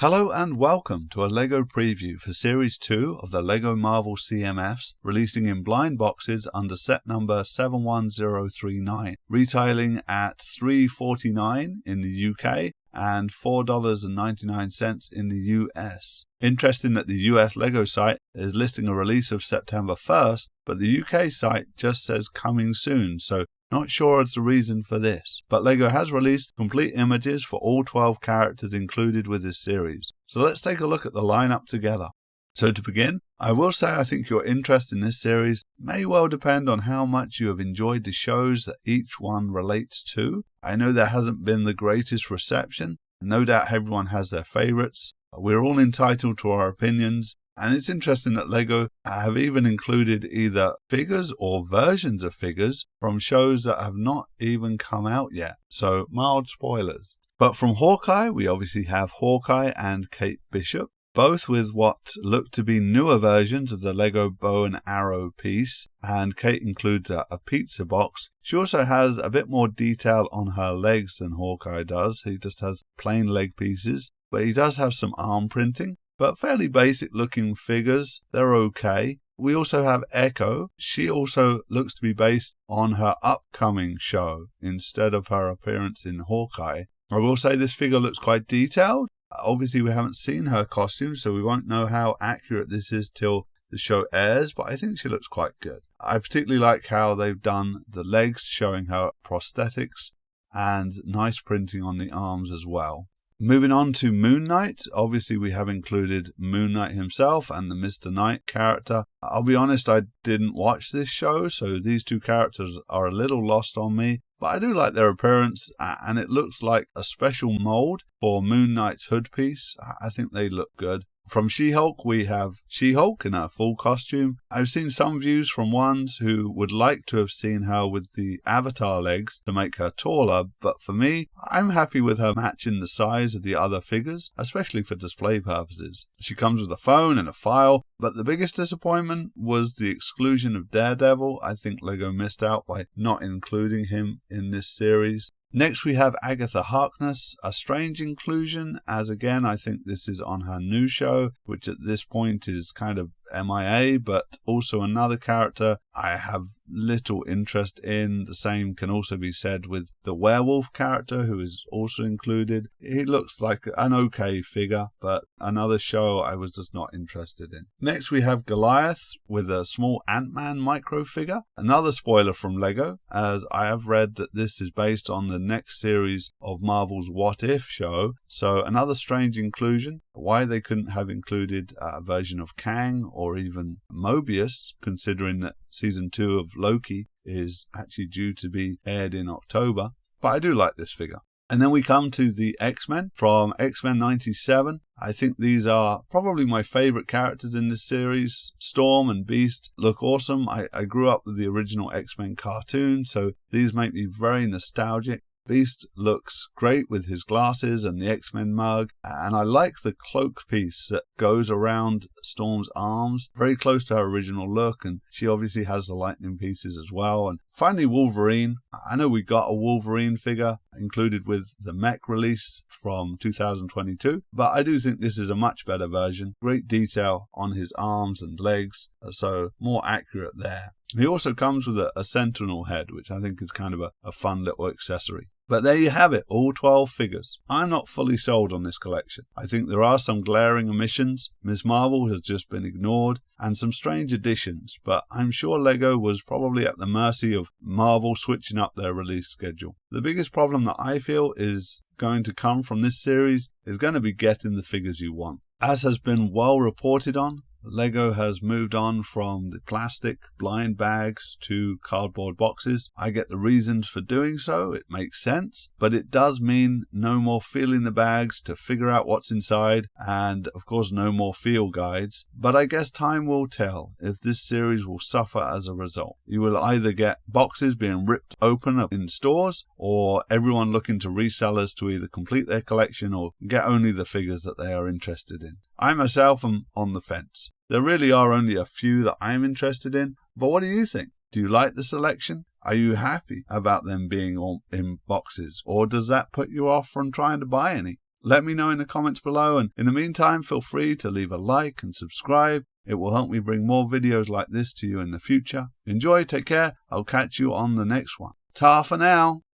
Hello and welcome to a LEGO preview for Series 2 of the LEGO Marvel CMFs, releasing in blind boxes under set number 71039, retailing at $3.49 in the UK and $4.99 in the US. Interesting that the US LEGO site is listing a release of September 1st, but the UK site just says coming soon, so not sure as the reason for this, but LEGO has released complete images for all 12 characters included with this series. So let's take a look at the lineup together. So to begin, I will say I think your interest in this series may well depend on how much you have enjoyed the shows that each one relates to. I know there hasn't been the greatest reception, and no doubt everyone has their favourites. We're all entitled to our opinions. And it's interesting that LEGO have even included either figures or versions of figures from shows that have not even come out yet. So mild spoilers. But from Hawkeye, we obviously have Hawkeye and Kate Bishop, both with what look to be newer versions of the LEGO bow and arrow piece. And Kate includes a pizza box. She also has a bit more detail on her legs than Hawkeye does. He just has plain leg pieces, but he does have some arm printing. But fairly basic looking figures, they're okay. We also have Echo. She also looks to be based on her upcoming show instead of her appearance in Hawkeye. I will say this figure looks quite detailed. Obviously we haven't seen her costume, so we won't know how accurate this is till the show airs, but I think she looks quite good. I particularly like how they've done the legs, showing her prosthetics, and nice printing on the arms as well. Moving on to Moon Knight, obviously we have included Moon Knight himself and the Mr. Knight character. I'll be honest, I didn't watch this show, so these two characters are a little lost on me, but I do like their appearance, and it looks like a special mold for Moon Knight's hood piece. I think they look good. From SheHulk, we have SheHulk in her full costume. I've seen some views from ones who would like to have seen her with the avatar legs to make her taller, but for me, I'm happy with her matching the size of the other figures, especially for display purposes. She comes with a phone and a file, but the biggest disappointment was the exclusion of Daredevil. I think LEGO missed out by not including him in this series. Next we have Agatha Harkness, a strange inclusion, as again I think this is on her new show, which at this point is kind of MIA, but also another character I have little interest in. The same can also be said with the werewolf character, who is also included. He looks like an okay figure, but another show I was just not interested in. Next we have Goliath with a small Ant-Man micro figure. Another spoiler from LEGO, as I have read that this is based on the next series of Marvel's What If show, so another strange inclusion. Why they couldn't have included a version of Kang or even Mobius, considering that season 2 of Loki is actually due to be aired in October. But I do like this figure. And then we come to the X-Men from X-Men 97. I think these are probably my favorite characters in this series. Storm and Beast look awesome. I grew up with the original X-Men cartoon, so these make me very nostalgic. Beast looks great with his glasses and the X-Men mug, and I like the cloak piece that goes around Storm's arms, very close to her original look, and she obviously has the lightning pieces as well. And finally Wolverine. I know we got a Wolverine figure included with the mech release from 2022, but I do think this is a much better version. Great detail on his arms and legs, so more accurate there. He also comes with a sentinel head, which I think is kind of a fun little accessory. But there you have it, all 12 figures. I'm not fully sold on this collection. I think there are some glaring omissions. Ms. Marvel has just been ignored, and some strange additions, but I'm sure LEGO was probably at the mercy of Marvel switching up their release schedule. The biggest problem that I feel is going to come from this series is going to be getting the figures you want. As has been well reported on, LEGO has moved on from the plastic blind bags to cardboard boxes. I get the reasons for doing so, it makes sense, but it does mean no more feeling the bags to figure out what's inside, and of course no more feel guides. But I guess time will tell if this series will suffer as a result. You will either get boxes being ripped open in stores, or everyone looking to resellers to either complete their collection or get only the figures that they are interested in. I myself am on the fence. There really are only a few that I'm interested in, but what do you think? Do you like the selection? Are you happy about them being in boxes, or does that put you off from trying to buy any? Let me know in the comments below, and in the meantime, feel free to leave a like and subscribe. It will help me bring more videos like this to you in the future. Enjoy, take care, I'll catch you on the next one. Ta for now!